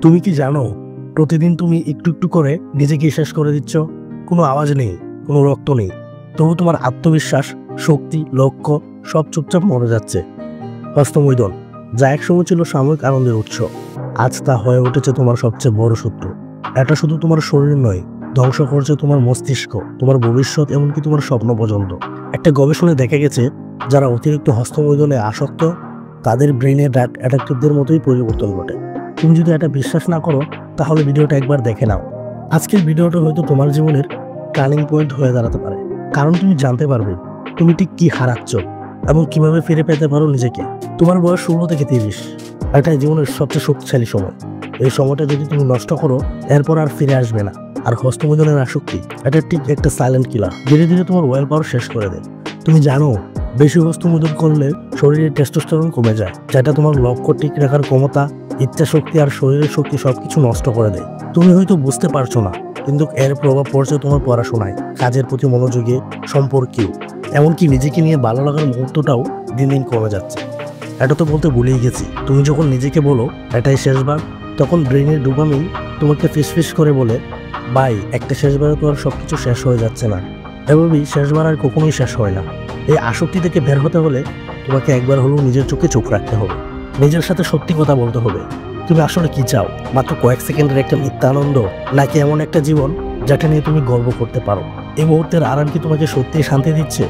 তুমি কি জানো প্রতিদিন তুমি একটু একটু করে নিজেকে শেষ করে দিচ্ছ? কোনো আওয়াজ নেই, কোনো রক্ত নেই, তবু তোমার আত্মবিশ্বাস, শক্তি, লক্ষ্য সব চুপচাপ মরে যাচ্ছে। হস্তমৈদন, যা একসময় ছিল সাময়িক আনন্দের উৎস, আজ তা হয়ে উঠেছে তোমার সবচেয়ে বড় শত্রু। এটা শুধু তোমার শরীর নয়, ধ্বংস করছে তোমার মস্তিষ্ক, তোমার ভবিষ্যৎ, এমনকি তোমার স্বপ্ন পর্যন্ত। একটা গবেষণায় দেখা গেছে যারা অতিরিক্ত হস্তমৈদনে আসক্ত তাদের ব্রেনের অ্যাডাক্টিভদের মতোই পরিবর্তন ঘটে। তুমি যদি এটা বিশ্বাস না করো তাহলে ভিডিওটা একবার দেখে নাও। আজকের ভিডিওটা হয়তো তোমার জীবনের টার্নিং পয়েন্ট হয়ে দাঁড়াতে পারে, কারণ তুমি জানতে পারবে তুমি ঠিক কি হারাচ্ছ এবং কিভাবে ফিরে পেতে পারো নিজেকে। তোমার বয়স 16 থেকে 30, এটাই জীবনের সবচেয়ে শক্তিশালী সময়। এই সময়টা যদি তুমি নষ্ট করো এরপর আর ফিরে আসবে না। আর হস্তমৈদনের আসক্তি এটা ঠিক একটা সাইলেন্ট কিলার, ধীরে ধীরে তোমার ওয়েল পাওয়ার শেষ করে দেয়। তুমি জানো বেশি হস্তমৈদন করলে শরীরের টেস্টোস্টেরন কমে যায়, যেটা তোমার লক্ষ্য ঠিক রাখার ক্ষমতা, ইচ্ছা শক্তি আর শরীরের শক্তি সবকিছু নষ্ট করে দেয়। তুমি হয়তো বুঝতে পারছো না, কিন্তু এর প্রভাব পড়ছে তোমার পড়াশোনায়, কাজের প্রতি মনোযোগে, সম্পর্কেও, এমনকি নিজেকে নিয়ে ভালো লাগার মুহূর্তটাও দিন দিন কমে যাচ্ছে। এটা তো বলতে ভুলেই গেছি, তুমি যখন নিজেকে বলো এটাই শেষবার, তখন ব্রেনের ডোপামিন তোমাকে ফিসফিস করে বলে, ভাই একটা শেষবারে তো আর সবকিছু শেষ হয়ে যাচ্ছে না। এভাবেই শেষবার আর কখনোই শেষ হয় না। এই আসক্তি থেকে বের হতে হলে তোমাকে একবার হলেও নিজের চোখে চোখ রাখতে হবে, নিজের সাথে সত্যি কথা বলতে হবে। তুমি আসলে কি চাও? মাত্র কয়েক সেকেন্ডের একটা মিথ্যা আনন্দ, নাকি এমন একটা জীবন যেটা নিয়ে তুমি গর্ব করতে পারো? এই মুহূর্তের আরাম কি তোমাকে সত্যিই শান্তি দিচ্ছে,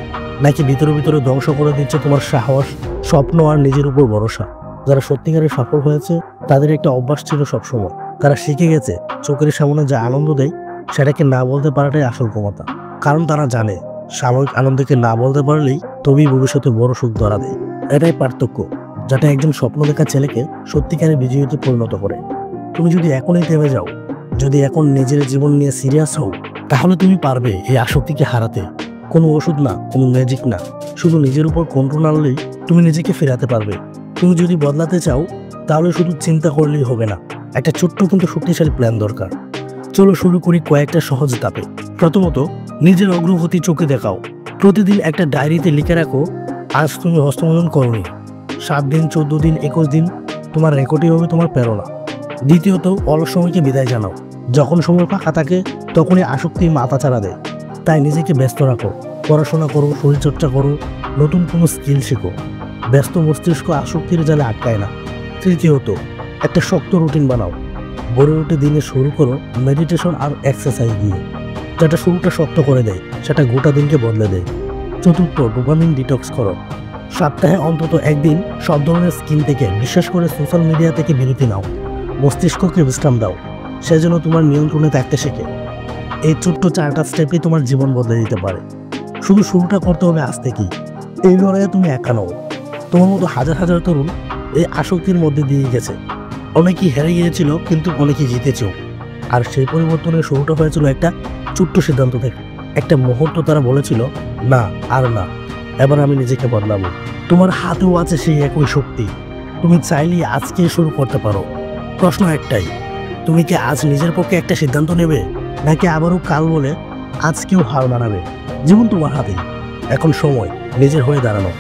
নাকি ভিতরে ভিতরে ধ্বংস করে দিচ্ছে তোমার সাহস, স্বপ্ন আর নিজের উপর ভরসা? যারা সত্যিকারের সফল হয়েছে তাদের একটা অভ্যাস ছিল সবসময়, তারা শিখে গেছে চোখের সামনে যা আনন্দ দেয় সেটাকে না বলতে পারাটাই আসল ক্ষমতা। কারণ তারা জানে সাময়িক আনন্দকে না বলতে পারলেই তবেই ভবিষ্যতে বড় সুখ ধরা দেয়। এটাই পার্থক্য যেটা একজন স্বপ্ন দেখা ছেলেকে সত্যিকারের বিজয়ীতে পরিণত করে। তুমি যদি এখনই থেমে যাও, যদি এখন নিজের জীবন নিয়ে সিরিয়াস হও, তাহলে তুমি পারবে এই আসক্তিকে হারাতে। কোনো ওষুধ না, কোনো ম্যাজিক না, শুধু নিজের উপর কন্ট্রোল আনলেই তুমি নিজেকে ফেরাতে পারবে। তুমি যদি বদলাতে চাও তাহলে শুধু চিন্তা করলেই হবে না, একটা ছোট্ট কিন্তু শক্তিশালী প্ল্যান দরকার। চলো শুরু করি কয়েকটা সহজ ধাপে। প্রথমত, নিজের অগ্রগতি চোখে দেখাও। প্রতিদিন একটা ডায়েরিতে লিখে রাখো আজ তুমি হস্তমৈদন করোনি। 7 দিন, 14 দিন, 21 দিন তোমার রেকর্ডই হবে তোমার প্রেরণা। দ্বিতীয়ত, অলস সময়কে বিদায় জানাও। যখন সময় ফাঁকা থাকে তখনই আসক্তি মাথা চাড়া দেয়। তাই নিজেকে ব্যস্ত রাখো, পড়াশোনা করো, শরীরচর্চা করো, নতুন কোনো স্কিল শেখো। ব্যস্ত মস্তিষ্ক আসক্তির জালে আটকায় না। তৃতীয়ত, একটা শক্ত রুটিন বানাও। ভোরে উঠে দিনে শুরু করো মেডিটেশন আর এক্সারসাইজ দিয়ে, যেটা শুরুটা শক্ত করে দেয় সেটা গোটা দিনকে বদলে দেয়। চতুর্থ, ডোপামিন ডিটক্স করো। সপ্তাহে অন্তত একদিন সব ধরনের স্ক্রিন থেকে, বিশেষ করে সোশ্যাল মিডিয়া থেকে বিরতি নাও। মস্তিষ্ককে বিশ্রাম দাও, সে যেন তোমার নিয়ন্ত্রণে থাকতে শেখে। এই ছোট্ট 4টা স্টেপই তোমার জীবন বদলে দিতে পারে। শুধু শুরুটা করতে হবে আজ থেকেই। এই লড়াইয়ে তুমি একা নও, তোমার মতো হাজার হাজার তরুণ এই আসক্তির মধ্যে দিয়ে গেছে। অনেকেই হেরে গিয়েছিল, কিন্তু অনেকেই জিতেছেও। আর সেই পরিবর্তনের শুরুটা হয়েছিল একটা ছোট্ট সিদ্ধান্ত থেকে। একটা মুহূর্ত তারা বলেছিল, না আর না, এবার আমি নিজেকে বদলাবো। তোমার হাতেও আছে সেই একই শক্তি, তুমি চাইলেই আজকে শুরু করতে পারো। প্রশ্ন একটাই, তুমি কি আজ নিজের পক্ষে একটা সিদ্ধান্ত নেবে, নাকি আবারও কাল বলে আজকেও হার মানাবে? জীবন তোমার হাতেই, এখন সময় নিজের হয়ে দাঁড়ানো।